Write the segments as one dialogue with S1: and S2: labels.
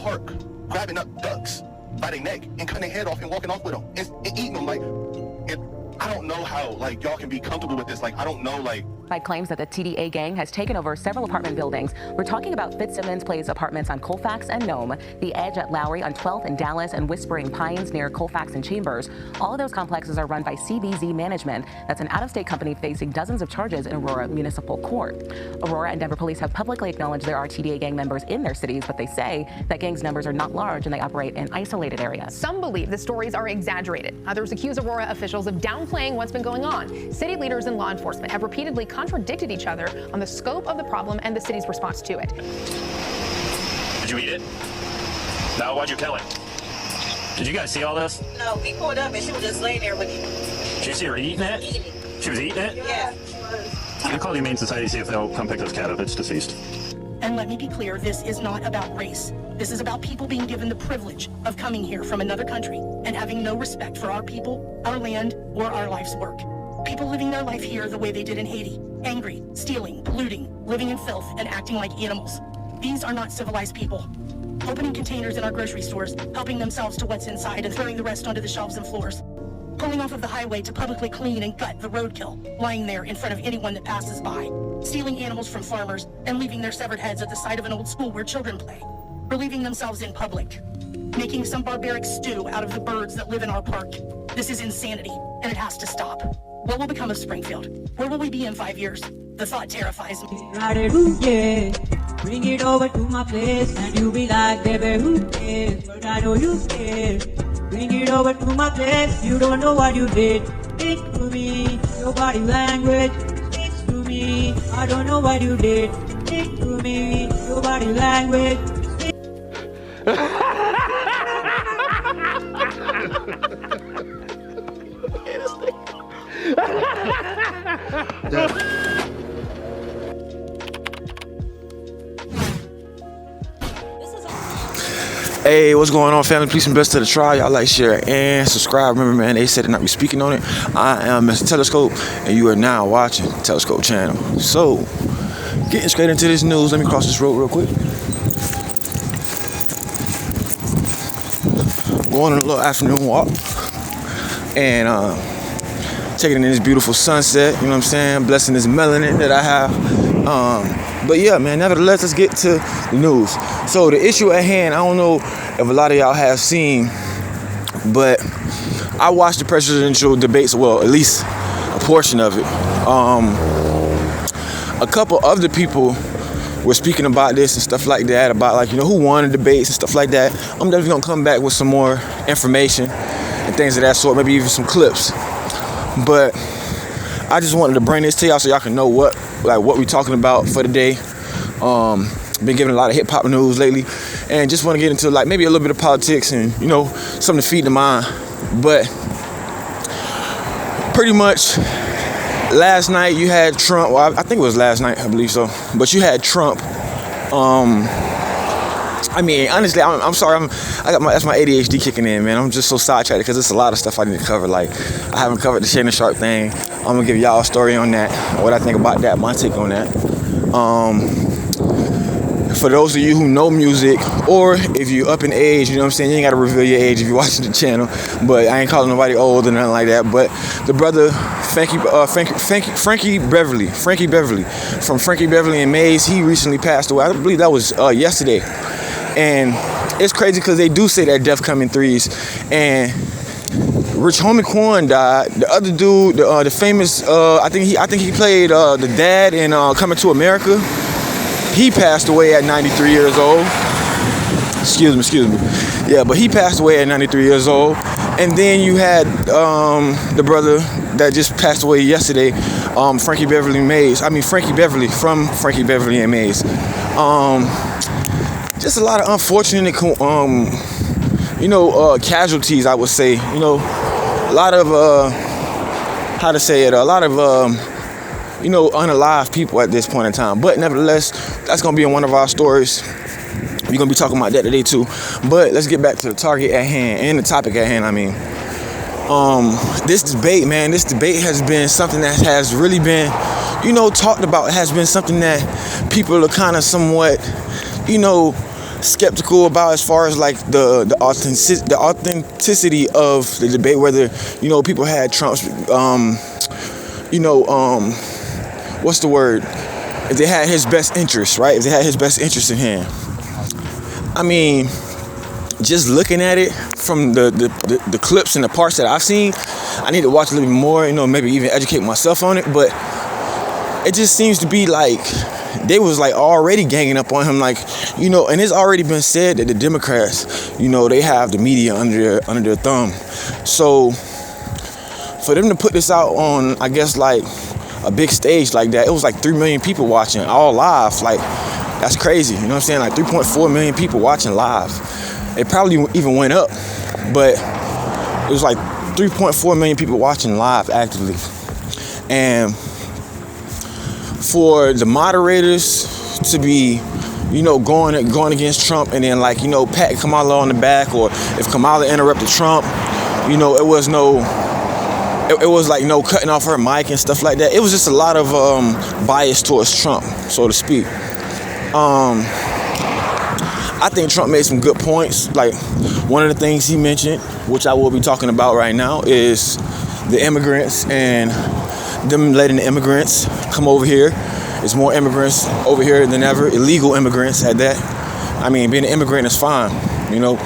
S1: park grabbing up ducks by their neck and cutting their head off and walking off with them and eating them. Like, I don't know how, like, y'all can be comfortable with this. Like, I don't know, like.
S2: Claims that the TDA gang has taken over several apartment buildings. We're talking about Fitzsimmons Place apartments on Colfax and Nome, The Edge at Lowry on 12th and Dallas, and Whispering Pines near Colfax and Chambers. All of those complexes are run by CBZ Management. That's an out-of-state company facing dozens of charges in Aurora Municipal Court. Aurora and Denver police have publicly acknowledged there are TDA gang members in their cities, but they say that gang's numbers are not large and they operate in isolated areas.
S3: Some believe the stories are exaggerated. Others accuse Aurora officials of downplaying what's been going on. City leaders and law enforcement have repeatedly contradicted each other on the scope of the problem and the city's response to it.
S4: Did you eat it? No, why'd you kill it? Did you guys see all this?
S5: No, we pulled up and she was just laying there with him.
S4: Did you see her eating it?
S5: Eating.
S4: She was eating it?
S5: Yeah, she was.
S4: I'll call the Humane Society, see if they'll come pick this cat up. It's deceased.
S6: And let me be clear, this is not about race. This is about people being given the privilege of coming here from another country and having no respect for our people, our land, or our life's work. People living their life here the way they did in Haiti, angry, stealing, polluting, living in filth, and acting like animals. These are not civilized people. Opening containers in our grocery stores, helping themselves to what's inside and throwing the rest onto the shelves and floors. Pulling off of the highway to publicly clean and gut the roadkill, lying there in front of anyone that passes by. Stealing animals from farmers and leaving their severed heads at the side of an old school where children play. Relieving themselves in public. Making some barbaric stew out of the birds that live in our park. This is insanity, and it has to stop. What will become of Springfield? Where will we be in 5 years? The thought terrifies me.
S7: Bring it over to my place and you be like, baby, who cares? But I know you care. Bring it over to my place, you don't know what you did. Speak to me, your body language. Speak to me, I don't know what you did. Speak to me, your body language.
S8: Hey, what's going on, family? Please and best to the trial. Y'all like, share, and subscribe. Remember, man, they said to not be speaking on it. I am Mr. Telescope, and you are now watching Telescope Channel. So, getting straight into this news. Let me cross this road real quick. Going on a little afternoon walk, and taking in this beautiful sunset. You know what I'm saying? Blessing this melanin that I have. But yeah, man, nevertheless, let's get to the news. So the issue at hand, I don't know if a lot of y'all have seen, but I watched the presidential debates, well, at least a portion of it. A couple of the people were speaking about this and stuff like that, about, like, you know, who won the debates and stuff like that. I'm definitely gonna come back with some more information and things of that sort, maybe even some clips. But I just wanted to bring this to y'all so y'all can know what we talking about for the day. Been giving a lot of hip hop news lately, and just want to get into, like, maybe a little bit of politics and, you know, something to feed the mind. But pretty much last night you had Trump. Well, I think it was last night, I believe so. But you had Trump. I mean, honestly, I'm sorry. That's my ADHD kicking in, man. I'm just so sidetracked because there's a lot of stuff I need to cover. Like, I haven't covered the Shannon Sharp thing. I'm gonna give y'all a story on that, what I think about that, my take on that. For those of you who know music, or if you up in age, you know what I'm saying, you ain't gotta reveal your age if you're watching the channel. But I ain't calling nobody old or nothing like that. But the brother Frankie Beverly from Frankie Beverly and Maze, he recently passed away. I believe that was yesterday. And it's crazy because they do say that death come in threes. And Rich Homie Quan died. The other dude, the famous, I think he played the dad in Coming to America. He passed away at 93 years old. Excuse me. Yeah, but he passed away at 93 years old. And then you had the brother that just passed away yesterday, Frankie Beverly from Frankie Beverly and Maze. Just a lot of unfortunate, casualties, I would say. You know, a lot of, unalive people at this point in time. But nevertheless, that's going to be in one of our stories. We're going to be talking about that today too. But let's get back to the target at hand, and the topic at hand, I mean. This debate has been something that has really been, talked about. It has been something that people are kind of somewhat, skeptical about as far as like the authenticity of the debate, whether, you know, people had Trump's, what's the word? If they had his best interest, right? If they had his best interest in hand. I mean, just looking at it from the clips and the parts that I've seen, I need to watch a little bit more, you know, maybe even educate myself on it. But it just seems to be like they was like already ganging up on him, like, you know, and it's already been said that the Democrats, you know, they have the media under their thumb. So for them to put this out on, I guess, like a big stage like that, it was like 3 million people watching all live. Like, that's crazy, you know what I'm saying? Like 3.4 million people watching live. It probably even went up, but it was like 3.4 million people watching live actively. And for the moderators to be, you know, going against Trump, and then, like, you know, pat Kamala on the back, or if Kamala interrupted Trump, you know, it was like no cutting off her mic and stuff like that. It was just a lot of bias towards Trump, so to speak. I think Trump made some good points. Like, one of the things he mentioned, which I will be talking about right now, is the immigrants and them letting the immigrants come over here. There's more immigrants over here than ever, illegal immigrants at that. I mean, being an immigrant is fine, you know.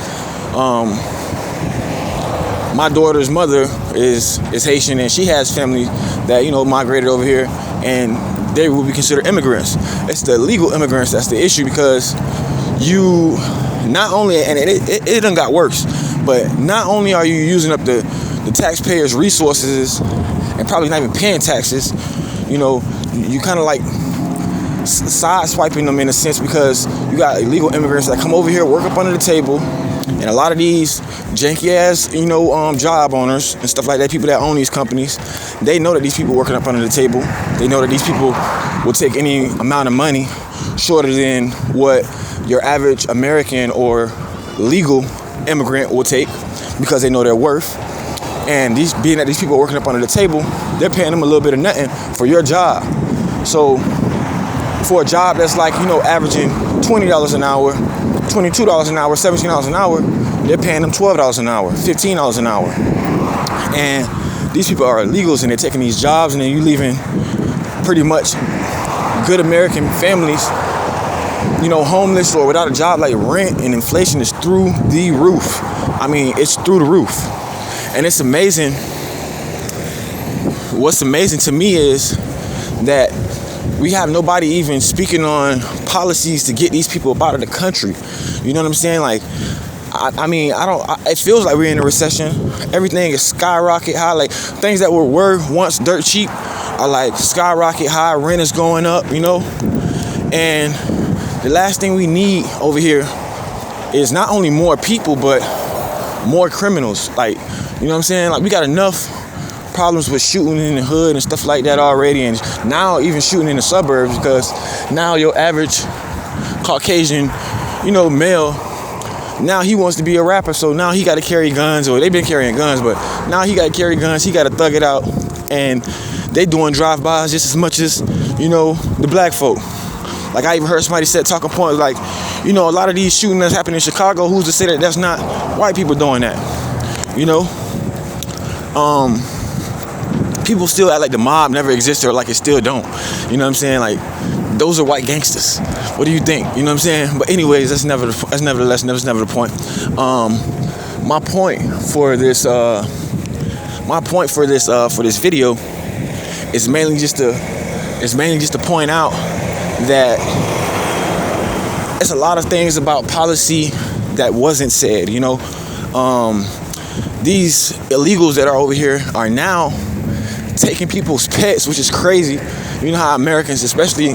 S8: My daughter's mother is Haitian, and she has family that, you know, migrated over here, and they will be considered immigrants. It's the illegal immigrants that's the issue, because you not only, and it done got worse, but not only are you using up the taxpayers' resources and probably not even paying taxes, you know, you kind of like side-swiping them in a sense, because you got illegal immigrants that come over here, work up under the table, and a lot of these janky-ass, you know, job owners and stuff like that, people that own these companies, they know that these people working up under the table. They know that these people will take any amount of money shorter than what your average American or legal immigrant will take, because they know their worth. And being that these people are working up under the table, they're paying them a little bit of nothing for your job. So for a job that's like, you know, averaging $20 an hour, $22 an hour, $17 an hour, they're paying them $12 an hour, $15 an hour. And these people are illegals, and they're taking these jobs, and then you leaving pretty much good American families, you know, homeless or without a job. Like, rent and inflation is through the roof. I mean, it's through the roof. And it's amazing. What's amazing to me is that we have nobody even speaking on policies to get these people up out of the country. You know what I'm saying? Like, it feels like we're in a recession. Everything is skyrocket high. Like, things that were once dirt cheap are like skyrocket high. Rent is going up, you know? And the last thing we need over here is not only more people, but more criminals. Like, you know what I'm saying? Like, we got enough problems with shooting in the hood and stuff like that already, and now even shooting in the suburbs, because now your average Caucasian, you know, male, now he wants to be a rapper, so now he got to carry guns, or they've been carrying guns, but now he got to carry guns, he got to thug it out, and they doing drive-bys just as much as, you know, the black folk. Like, I even heard somebody said, talking points, like, you know, a lot of these shootings that's happening in Chicago, who's to say that that's not white people doing that, you know? People still act like the mob never existed, or like it still don't. You know what I'm saying? Like, those are white gangsters. What do you think? You know what I'm saying? But anyways, that's never the point. My point for this video is mainly just to point out that it's a lot of things about policy that wasn't said. You know, these illegals that are over here are now taking people's pets, which is crazy. You know how Americans, especially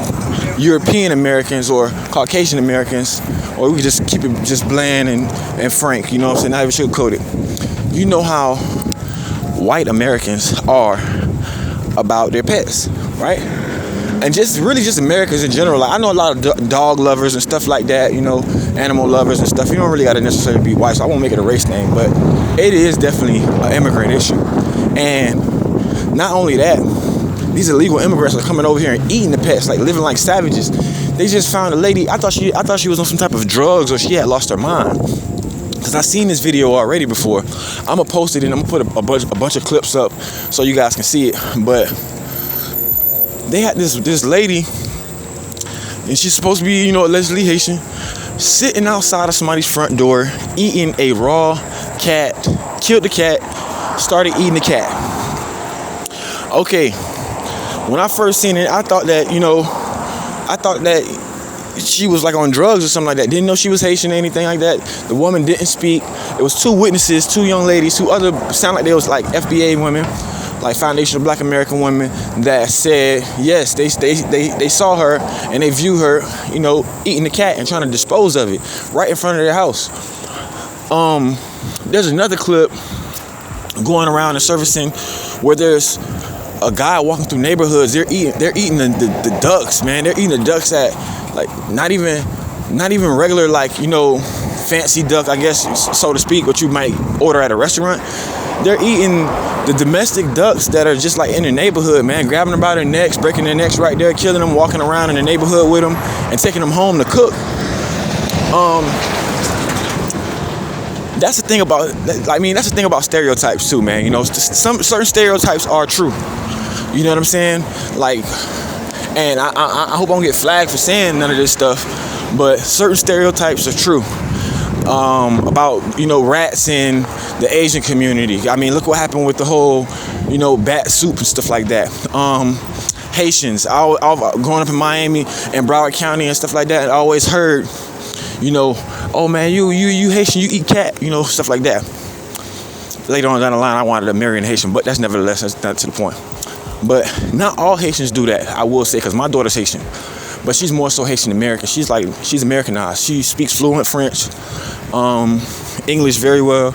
S8: European Americans or Caucasian Americans, or we could just keep it just bland and frank, you know what I'm saying, not even sugarcoat it. You know how white Americans are about their pets, right? And just Americans in general. Like, I know a lot of dog lovers and stuff like that, you know, animal lovers and stuff. You don't really got to necessarily be white, so I won't make it a race thing, but it is definitely an immigrant issue. And not only that, these illegal immigrants are coming over here and eating the pets, like living like savages. they just found a lady. I thought she was on some type of drugs or she had lost her mind. Cause I seen this video already before. I'm gonna post it and I'm gonna put a bunch of clips up so you guys can see it. But they had this lady, and she's supposed to be, allegedly Haitian, sitting outside of somebody's front door, eating a raw cat, killed the cat, started eating the cat. Okay, when I first seen it, I thought that she was like on drugs or something like that. Didn't know she was Haitian or anything like that. The woman didn't speak. It was two witnesses, two young ladies, two other, sound like they was like FBA women, like Foundation of Black American Women, that said yes, they saw her and they viewed her, eating the cat and trying to dispose of it right in front of their house. There's another clip going around and surfacing where there's a guy walking through neighborhoods. They're eating the ducks, man. They're eating the ducks at like not even regular, like, fancy duck, I guess, so to speak, what you might order at a restaurant. They're eating the domestic ducks that are just like in the neighborhood, man, grabbing them by their necks, breaking their necks right there, killing them, walking around in the neighborhood with them and taking them home to cook. That's the thing about stereotypes too, man. Some certain stereotypes are true. You know what I'm saying? Like, and I hope I don't get flagged for saying none of this stuff, but certain stereotypes are true. About, rats in the Asian community. I mean, look what happened with the whole, bat soup and stuff like that. Haitians, growing up in Miami and Broward County and stuff like that, I always heard, oh man, you Haitian, you eat cat, stuff like that. Later on down the line, I wanted to marry a Haitian, but that's not to the point. But not all Haitians do that, I will say, because my daughter's Haitian. But she's more so Haitian American. She's Americanized. She speaks fluent French, English very well.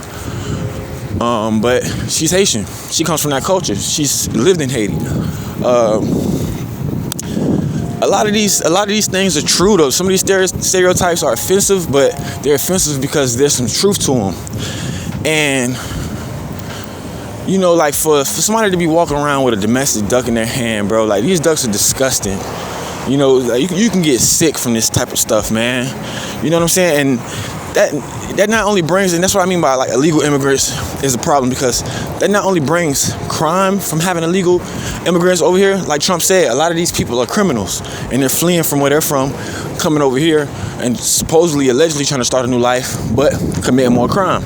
S8: But she's Haitian. She comes from that culture. She's lived in Haiti. A lot of these things are true though. Some of these stereotypes are offensive, but they're offensive because there's some truth to them. And like for somebody to be walking around with a domestic duck in their hand, bro, like these ducks are disgusting. Like you can get sick from this type of stuff, man. You know what I'm saying? And that not only brings, and that's what I mean by like illegal immigrants is a problem, because that not only brings crime from having illegal immigrants over here. Like Trump said, a lot of these people are criminals and they're fleeing from where they're from, coming over here and supposedly, allegedly trying to start a new life, but committing more crime.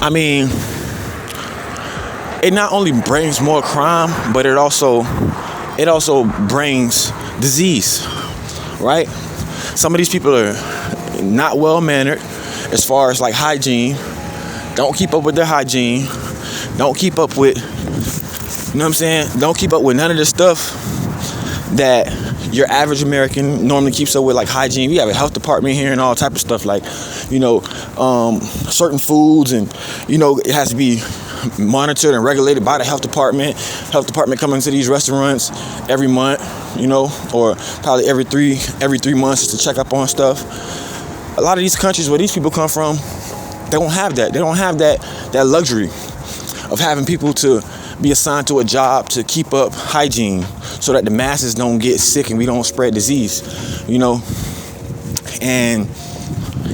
S8: I mean, it not only brings more crime, but it also brings disease, right? Some of these people are not well mannered as far as like hygiene. Don't keep up with their hygiene. Don't keep up with, don't keep up with none of the stuff that your average American normally keeps up with, like hygiene. We have a health department here and all type of stuff, like, certain foods, and, it has to be monitored and regulated by the health department. Health department coming to these restaurants every month, or probably every three months just to check up on stuff. A lot of these countries where these people come from, they don't have that. They don't have that luxury of having people to be assigned to a job to keep up hygiene so that the masses don't get sick and we don't spread disease, And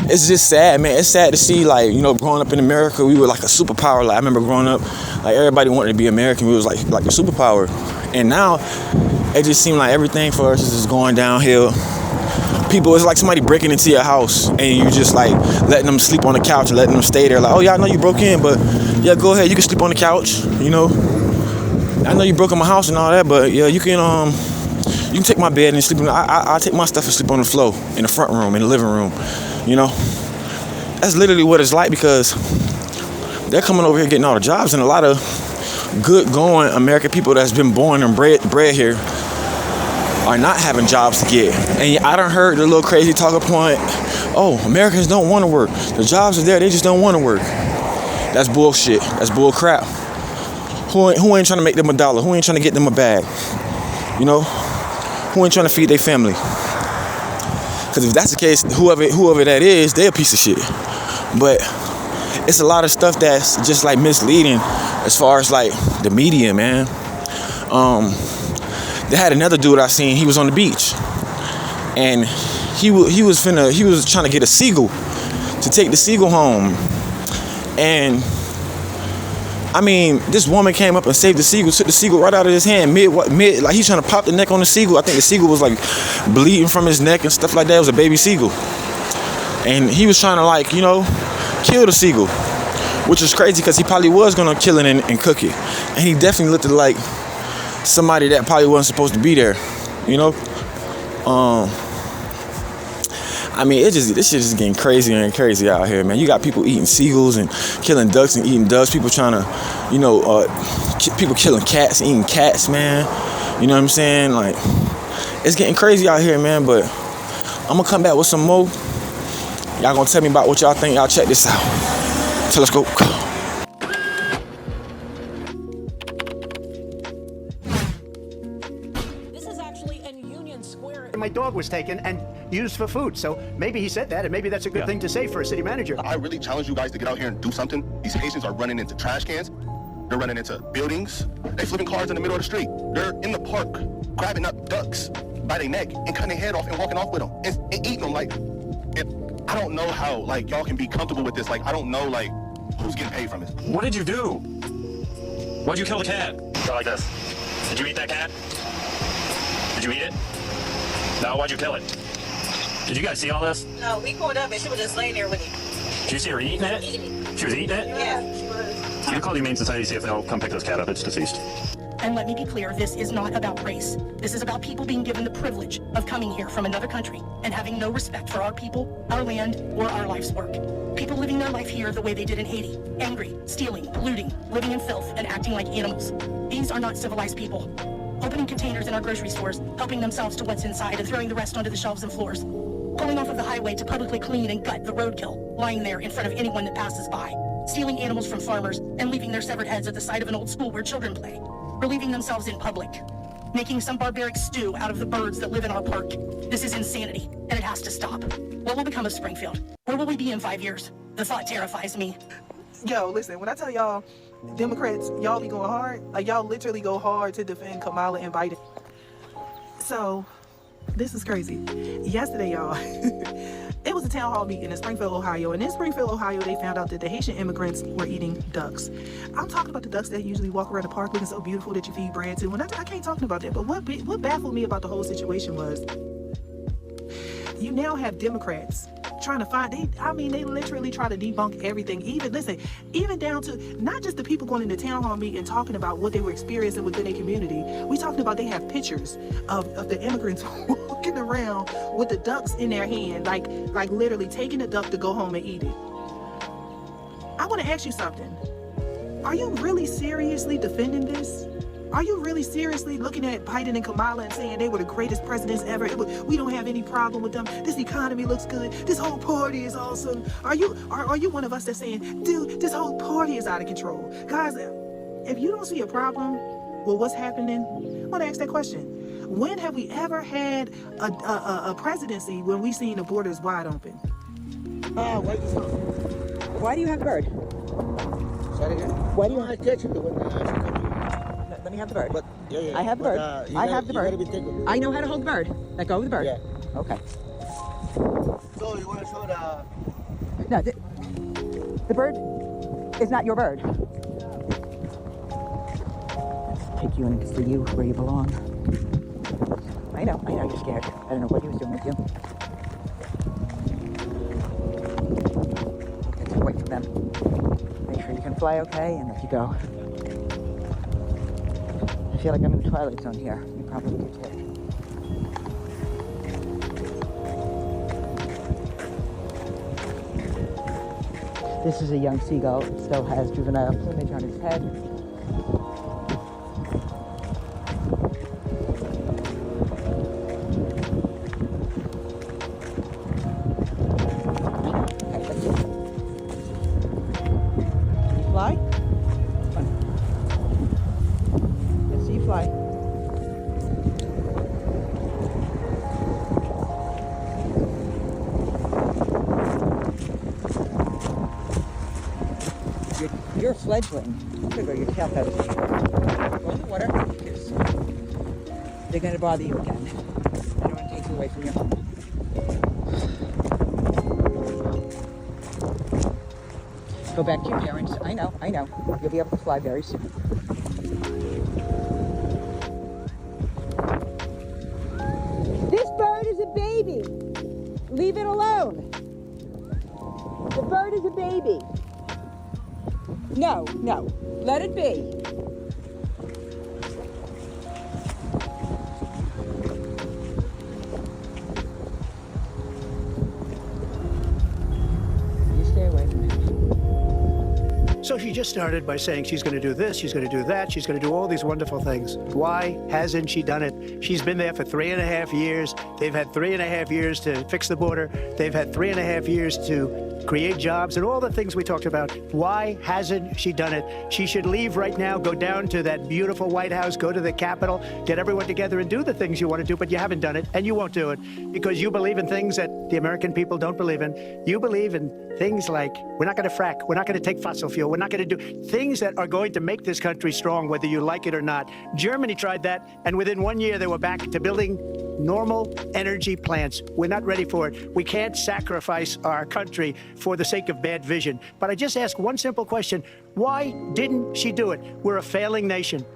S8: it's just sad, man. It's sad to see, like, growing up in America, we were like a superpower. Like, I remember growing up, like, everybody wanted to be American. We was like a superpower. And now, it just seemed like everything for us is just going downhill. People, it's like somebody breaking into your house and you just, like, letting them sleep on the couch and letting them stay there. Like, oh, yeah, I know you broke in, but, yeah, go ahead. You can sleep on the couch, I know you broke in my house and all that, but, yeah, you can take my bed and sleep. I'll take my stuff and sleep on the floor in the front room, in the living room. That's literally what it's like, because they're coming over here getting all the jobs, and a lot of good going American people that's been born and bred here are not having jobs to get. And I done heard the little crazy talking point, oh, Americans don't want to work. The jobs are there, they just don't want to work. That's bullshit. That's bull crap. Who ain't trying to make them a dollar? Who ain't trying to get them a bag? Who ain't trying to feed their family? Because if that's the case, whoever that is, they're a piece of shit. But it's a lot of stuff that's just like misleading as far as like the media, man. they had another dude I seen. He was on the beach, and he was trying to get a seagull to take the seagull home. And I mean, this woman came up and saved the seagull, took the seagull right out of his hand, mid, like he's trying to pop the neck on the seagull. I think the seagull was like bleeding from his neck and stuff like that. It was a baby seagull. And he was trying to, like, you know, kill the seagull, which is crazy because he probably was going to kill it and cook it. And he definitely looked like somebody that probably wasn't supposed to be there, you know? I mean, this shit is getting crazier and crazier out here, man. You got people eating seagulls and killing ducks and eating ducks. People trying to, you know, people killing cats, eating cats, man. You know what I'm saying? Like, it's getting crazy out here, man. But I'm going to come back with some more. Y'all going to tell me about what y'all think. Y'all check this out. So let's go.
S9: My dog was taken and used for food. So maybe he said that, and maybe that's a good thing to say for a city manager.
S1: I really challenge you guys to get out here and do something. These Haitians are running into trash cans. They're running into buildings. They flipping cars in the middle of the street. They're in the park grabbing up ducks by their neck and cutting their head off and walking off with them and eating them. Like, I don't know how, like, y'all can be comfortable with this. Like, I don't know, like, who's getting paid from it.
S4: What did you do? Why'd you kill the cat? Go like this. Did you eat that cat? Did you eat it? No, why'd you kill it? Did you guys see all this?
S5: No, we pulled up and she was just laying there with him.
S4: Did you see her eating it? She was eating it?
S5: Yeah, she was.
S4: You call the Humane Society, see if they'll come pick this cat up. It's deceased.
S6: And let me be clear, this is not about race. This is about people being given the privilege of coming here from another country and having no respect for our people, our land, or our life's work. People living their life here the way they did in Haiti, angry, stealing, polluting, living in filth, and acting like animals. These are not civilized people. Opening containers in our grocery stores, helping themselves to what's inside and throwing the rest onto the shelves and floors. Pulling off of the highway to publicly clean and gut the roadkill, lying there in front of anyone that passes by. Stealing animals from farmers and leaving their severed heads at the side of an old school where children play. Relieving themselves in public. Making some barbaric stew out of the birds that live in our park. This is insanity, and it has to stop. What will become of Springfield? Where will we be in 5 years? The thought terrifies me.
S10: Yo, listen, when I tell y'all, Democrats, y'all be going hard. Like, y'all literally go hard to defend Kamala and Biden. So, this is crazy. Yesterday, y'all, it was a town hall meeting in Springfield, Ohio. And in Springfield, Ohio, they found out that the Haitian immigrants were eating ducks. I'm talking about the ducks that usually walk around the park looking so beautiful that you feed bread to. And I can't talk about that. But what baffled me about the whole situation was, you now have Democrats trying to find, they literally try to debunk everything. Even down to not just the people going into town hall meeting and talking about what they were experiencing within their community. We talking about they have pictures of the immigrants walking around with the ducks in their hand, like literally taking a duck to go home and eat it. I want to ask you something. Are you really seriously defending this? Are you really seriously looking at Biden and Kamala and saying they were the greatest presidents ever? We don't have any problem with them. This economy looks good. This whole party is awesome. Are you one of us that's saying, dude, this whole party is out of control? Guys, if you don't see a problem with what's happening, I want to ask that question. When have we ever had a presidency when we seen the borders wide open?
S11: Why do you have the bird?
S12: Sorry again?
S11: Why do you
S12: I catch it when
S11: Let me have the bird.
S12: But, yeah,
S11: I have the bird. I have the bird. I know how to hold the bird. Let go of the bird.
S12: Yeah.
S11: Okay.
S12: So you want to show the...
S11: No, the bird is not your bird. Let's take you in for you where you belong. I know, you're scared. I don't know what he was doing with you. Get you away from them. Make sure you can fly okay and let you go. I feel like I'm in the Twilight Zone here. You probably do too. This is a young seagull. It still has juvenile plumage on its head. Okay, let's see. Can you fly? Come on. Let's see you fly. You're a fledgling. Look at your tail feathers. Go in the water. Yes. they're going to bother you again. I don't want to take you away from your home. Go back to your parents. I know. You'll be able to fly very soon. This bird is a baby. Leave it alone. The bird is a baby. No. Let it be. You stay away from him.
S9: So she just started by saying she's going to do this, she's going to do that, she's going to do all these wonderful things. Why hasn't she done it? She's been there for 3.5 years. They've had 3.5 years to fix the border. They've had 3.5 years to create jobs and all the things we talked about. Why hasn't she done it? She should leave right now, go down to that beautiful White House, go to the Capitol, get everyone together and do the things you want to do, but you haven't done it, and you won't do it because you believe in things that the American people don't believe in. You believe in things like we're not going to frack, we're not going to take fossil fuel, we're not going to do things that are going to make this country strong, whether you like it or not. Germany tried that, and within 1 year they were back to building normal energy plants. We're not ready for it. We can't sacrifice our country for the sake of bad vision. But I just ask one simple question. Why didn't she do it? We're a failing nation.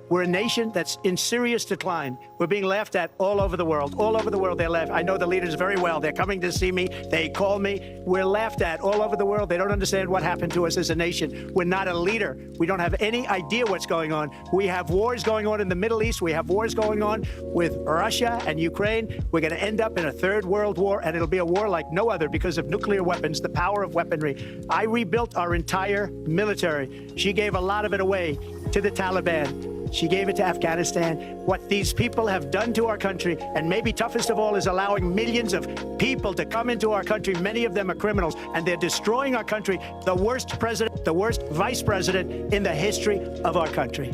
S9: We're a nation that's in serious decline. We're being laughed at all over the world. All over the world, they laugh. I know the leaders very well. They're coming to see me. They call me. We're laughed at all over the world. They don't understand what happened to us as a nation. We're not a leader. We don't have any idea what's going on. We have wars going on in the Middle East. We have wars going on with Russia and Ukraine. We're going to end up in a third world war, and it'll be a war like no other because of nuclear weapons, the power of weaponry. I rebuilt our entire military. She gave a lot of it away to the Taliban. She gave it to Afghanistan. What these people have done to our country, and maybe toughest of all, is allowing millions of people to come into our country. Many of them are criminals, and they're destroying our country. The worst president, the worst vice president in the history of our country.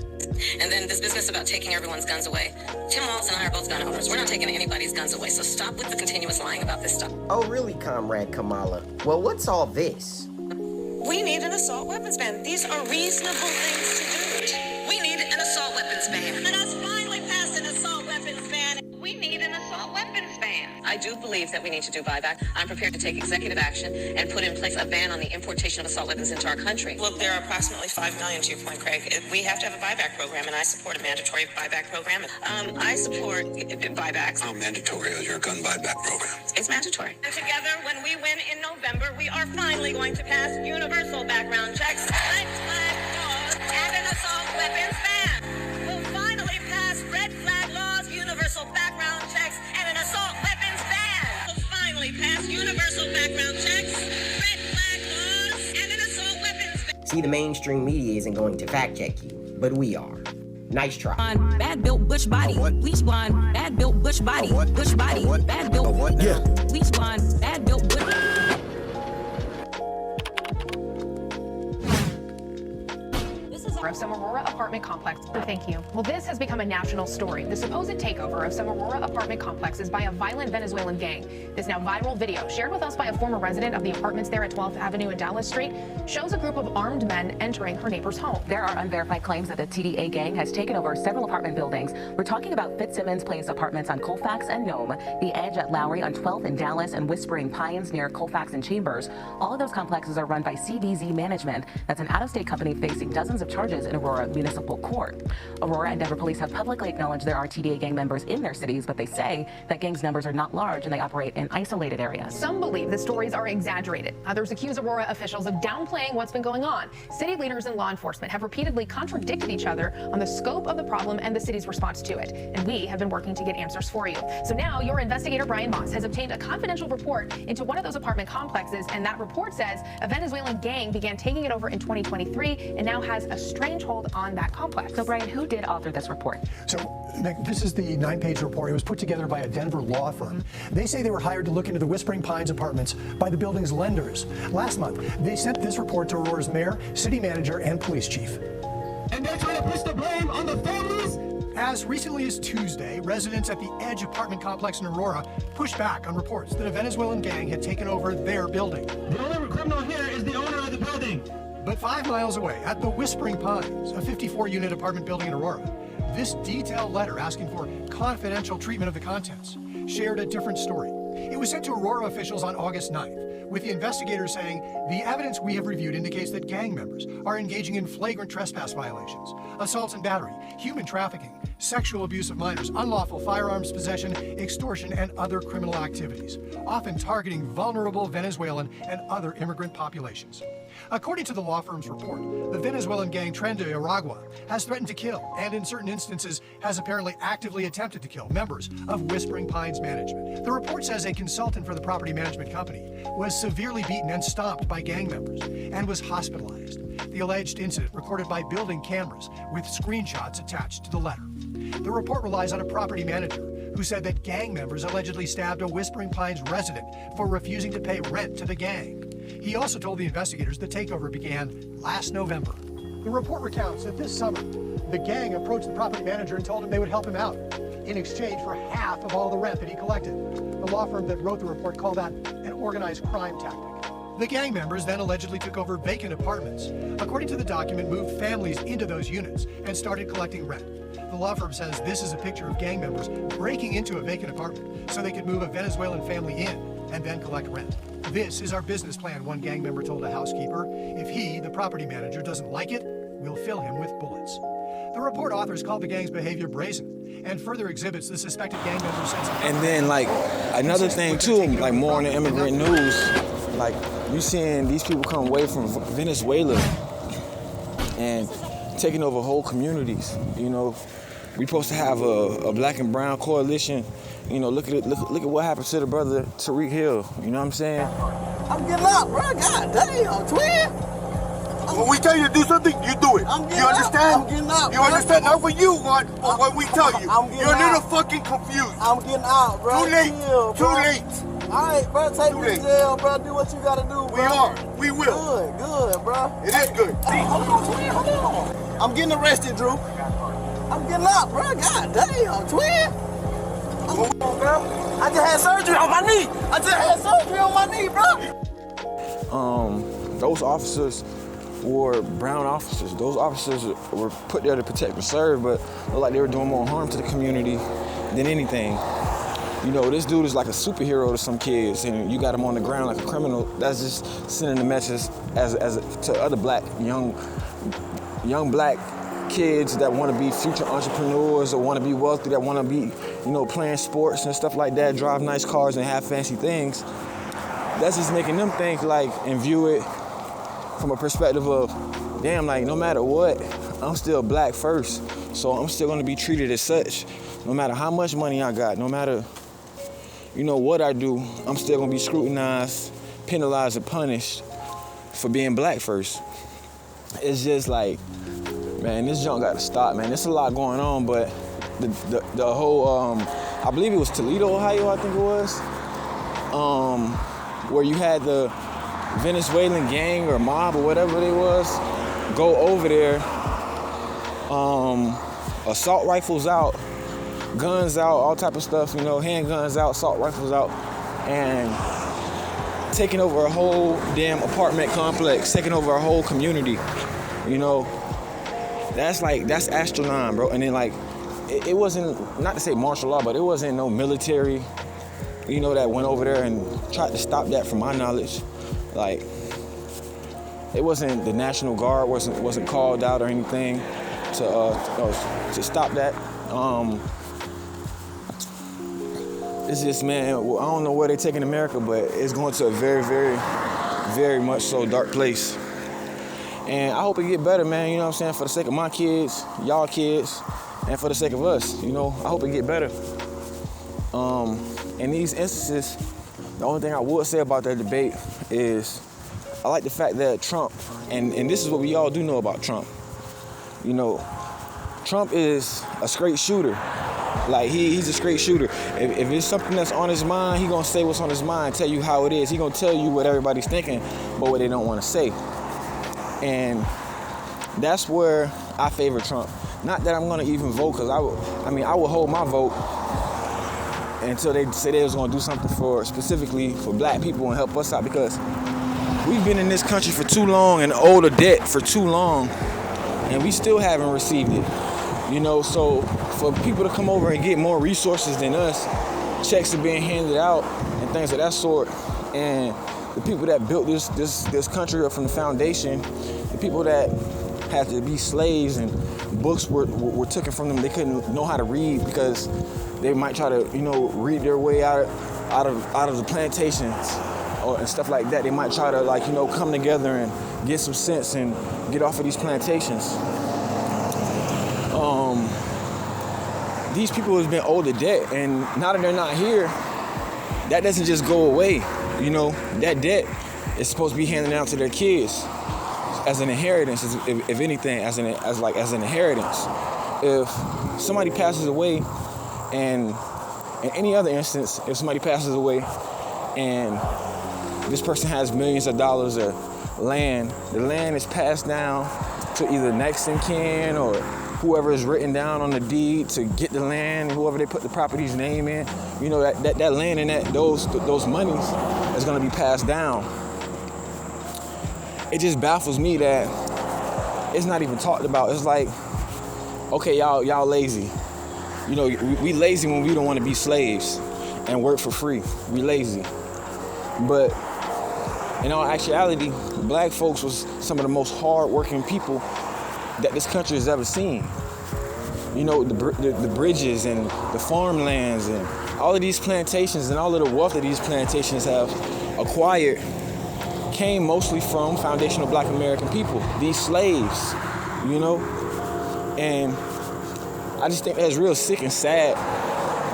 S13: And then this business about taking everyone's guns away. Tim Walz and I are both gun owners. We're not taking anybody's guns away, so stop with the continuous lying about this stuff.
S14: Oh, really, Comrade Kamala? Well, what's all this?
S13: We need an assault weapons ban. These are reasonable things to do. We need an assault weapons ban. Let us finally pass an assault weapons ban. We need an assault weapons ban. I do believe that we need to do buyback. I'm prepared to take executive action and put in place a ban on the importation of assault weapons into our country. Look, there are approximately 5 million, to your point, Craig. We have to have a buyback program, and I support a mandatory buyback program. I support buybacks.
S15: How mandatory is your gun buyback program?
S13: It's mandatory. And together, when we win in November, we are finally going to pass universal background checks, red flag laws, and an assault weapons ban. We'll finally pass red flag laws, universal background checks, and an assault weapons ban. We'll finally pass universal background checks, red flag laws, and an assault weapons ban.
S14: See, the mainstream media isn't going to fact check you, but we are. Nice try.
S16: Bad built bush body. Bleach blonde. Bad built bush body. Bush body. Bad built. Bleach blonde. Bad built bush.
S3: Of some Aurora apartment complex. Thank you. Well, this has become a national story. The supposed takeover of some Aurora apartment complexes by a violent Venezuelan gang. This now viral video, shared with us by a former resident of the apartments there at 12th Avenue and Dallas Street, shows a group of armed men entering her neighbor's home.
S2: There are unverified claims that the TDA gang has taken over several apartment buildings. We're talking about Fitzsimmons Place apartments on Colfax and Nome, The Edge at Lowry on 12th in Dallas, and Whispering Pines near Colfax and Chambers. All of those complexes are run by CDZ Management. That's an out-of-state company facing dozens of charges in Aurora Municipal Court. Aurora and Denver police have publicly acknowledged there are TDA gang members in their cities, but they say that gangs' numbers are not large and they operate in isolated areas.
S3: Some believe the stories are exaggerated. Others accuse Aurora officials of downplaying what's been going on. City leaders and law enforcement have repeatedly contradicted each other on the scope of the problem and the city's response to it. And we have been working to get answers for you. So now your investigator, Brian Moss, has obtained a confidential report into one of those apartment complexes, and that report says a Venezuelan gang began taking it over in 2023 and now has a strange hold on that complex.
S2: So Brian, who did author this report?
S17: So this is the 9-page report. It was put together by a Denver law firm. They say they were hired to look into the Whispering Pines apartments by the building's lenders. Last month, they sent this report to Aurora's mayor, city manager, and police chief.
S18: And they're trying to push the blame on the families?
S17: As recently as Tuesday, residents at the Edge apartment complex in Aurora pushed back on reports that a Venezuelan gang had taken over their building.
S18: The only criminal here is the owner of the building.
S17: But 5 miles away, at the Whispering Pines, a 54-unit apartment building in Aurora, This detailed letter asking for confidential treatment of the contents shared a different story. It was sent to Aurora officials on August 9th, with the investigators saying, the evidence we have reviewed indicates that gang members are engaging in flagrant trespass violations, assaults and battery, human trafficking, sexual abuse of minors, unlawful firearms possession, extortion, and other criminal activities, often targeting vulnerable Venezuelan and other immigrant populations. According to the law firm's report, the Venezuelan gang Tren de Aragua has threatened to kill, and in certain instances has apparently actively attempted to kill, members of Whispering Pines Management. The report says a consultant for the property management company was severely beaten and stomped by gang members and was hospitalized. The alleged incident recorded by building cameras with screenshots attached to the letter. The report relies on a property manager who said that gang members allegedly stabbed a Whispering Pines resident for refusing to pay rent to the gang. He also told the investigators the takeover began last November. The report recounts that this summer, the gang approached the property manager and told him they would help him out in exchange for half of all the rent that he collected. The law firm that wrote the report called that an organized crime tactic. The gang members then allegedly took over vacant apartments. According to the document, moved families into those units and started collecting rent. The law firm says this is a picture of gang members breaking into a vacant apartment so they could move a Venezuelan family in and then collect rent. This is our business plan, one gang member told a housekeeper. If he, the property manager, doesn't like it, we'll fill him with bullets. The report authors called the gang's behavior brazen and further exhibits the suspected gang member's sense of...
S8: And then, like, another thing, too, like more on the immigrant news, like, you seeing these people come away from Venezuela and taking over whole communities, you know. We supposed to have a black and brown coalition. You know, look at what happened to the brother Tariq Hill. You know what I'm saying?
S12: I'm getting out, bro. God damn, twin. When we tell you to do something, you do it. You understand?
S19: I'm getting out.
S12: You understand? Not what you want, but what we tell you. You're a little fucking confused.
S19: I'm getting out, bro.
S12: Too late.
S19: Chill,
S12: Too late.
S19: All right, bro. Take me to jail, bro. Do what you gotta do, bro.
S12: We are. We will.
S19: Good, bro.
S12: It is good.
S19: Hey, hold on, twin. Hold on. I'm getting arrested, Drew. I'm getting out, bro. God damn, twin. Bro. I just had surgery on my knee. Bro.
S8: Those officers were brown officers. Those officers were put there to protect and serve, but looked like they were doing more harm to the community than anything. You know, this dude is like a superhero to some kids, and you got him on the ground like a criminal. That's just sending a message to other black young black kids that want to be future entrepreneurs or want to be wealthy, that want to be, you know, playing sports and stuff like that, drive nice cars and have fancy things. That's just making them think like and view it from a perspective of, damn, like no matter what, I'm still black first. So I'm still gonna be treated as such. No matter how much money I got, no matter, you know, what I do, I'm still gonna be scrutinized, penalized, and punished for being black first. It's just like, man, this junk gotta stop, man. There's a lot going on, but the whole, I believe it was Toledo, Ohio, I think it was, where you had the Venezuelan gang or mob or whatever it was go over there, assault rifles out, guns out, all type of stuff, you know, handguns out, assault rifles out, and taking over a whole damn apartment complex, taking over a whole community, you know. That's astronaut, bro. And then like, it wasn't, not to say martial law, but it wasn't no military, you know, that went over there and tried to stop that from my knowledge. Like, it wasn't, the National Guard wasn't called out or anything to stop that. It's just, man, I don't know where they're taking America, but it's going to a very, very, very much so dark place. And I hope it get better, man, you know what I'm saying, for the sake of my kids, y'all kids, and for the sake of us, you know, I hope it get better. In these instances, the only thing I would say about that debate is I like the fact that Trump, and this is what we all do know about Trump, you know, Trump is a straight shooter. Like, he's a straight shooter. If it's something that's on his mind, he gonna say what's on his mind, tell you how it is. He gonna tell you what everybody's thinking, but what they don't wanna say. And that's where I favor Trump. Not that I'm gonna even vote, because I would hold my vote until they say they was gonna do something specifically for black people and help us out, because we've been in this country for too long and owed a debt for too long, and we still haven't received it. You know, so for people to come over and get more resources than us, checks are being handed out and things of that sort. And the people that built this country up from the foundation, the people that had to be slaves and books were taken from them, they couldn't know how to read because they might try to, you know, read their way out of the plantations and stuff like that. They might try to, like, you know, come together and get some sense and get off of these plantations. These people have been owed a debt, and now that they're not here, that doesn't just go away. You know, that debt is supposed to be handed down to their kids as an inheritance, if anything, as an inheritance. If somebody passes away, and in any other instance, if somebody passes away and this person has millions of dollars of land, the land is passed down to either next in kin or whoever is written down on the deed to get the land, whoever they put the property's name in. You know, that land and those monies is gonna be passed down. It just baffles me that it's not even talked about. It's like, okay, y'all lazy. You know, we lazy when we don't want to be slaves and work for free. We lazy. But in all actuality, black folks was some of the most hard-working people that this country has ever seen. You know, the bridges and the farmlands and all of these plantations and all of the wealth that these plantations have acquired came mostly from foundational black American people, these slaves, you know? And I just think that's real sick and sad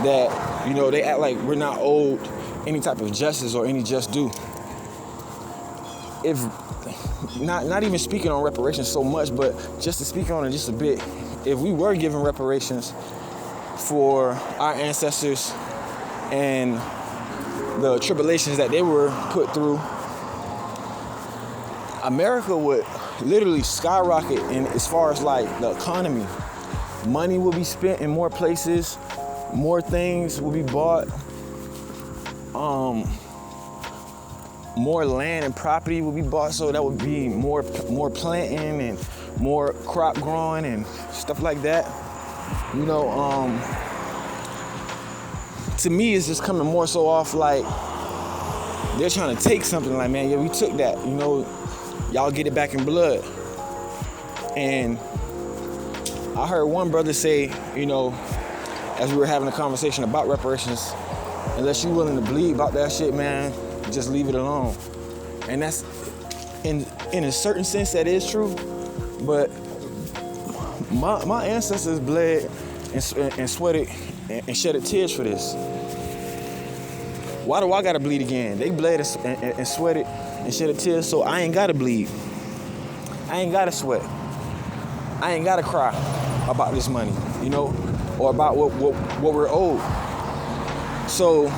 S8: that, you know, they act like we're not owed any type of justice or any just due. If not even speaking on reparations so much, but just to speak on it just a bit, if we were given reparations for our ancestors and the tribulations that they were put through, America would literally skyrocket in as far as like the economy. Money will be spent in more places, more things will be bought, more land and property will be bought, so that would be more planting and more crop growing and stuff like that. You know, to me, it's just coming more so off like they're trying to take something. Like, man, yeah, we took that, you know, y'all get it back in blood. And I heard one brother say, you know, as we were having a conversation about reparations, unless you're willing to bleed about that shit, man, just leave it alone. And that's, in a certain sense, that is true. But my ancestors bled and sweated and shedded tears for this. Why do I gotta bleed again? They bled and sweated and shedded tears, so I ain't gotta bleed. I ain't gotta sweat. I ain't gotta cry about this money, you know, or about what we're owed. So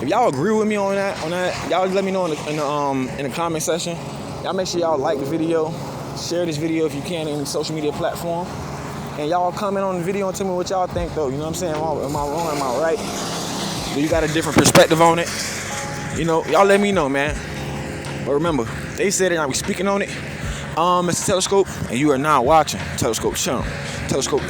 S8: if y'all agree with me on that, y'all let me know in the comment section. Y'all make sure y'all like the video, share this video if you can in any social media platform, and y'all comment on the video and tell me what y'all think though. You know what I'm saying? Am I wrong? Am I right? Do you got a different perspective on it? You know, y'all let me know, man. But remember, they said it, and I was speaking on it. Mr. Telescope, and you are now watching Telescope Channel. Telescope.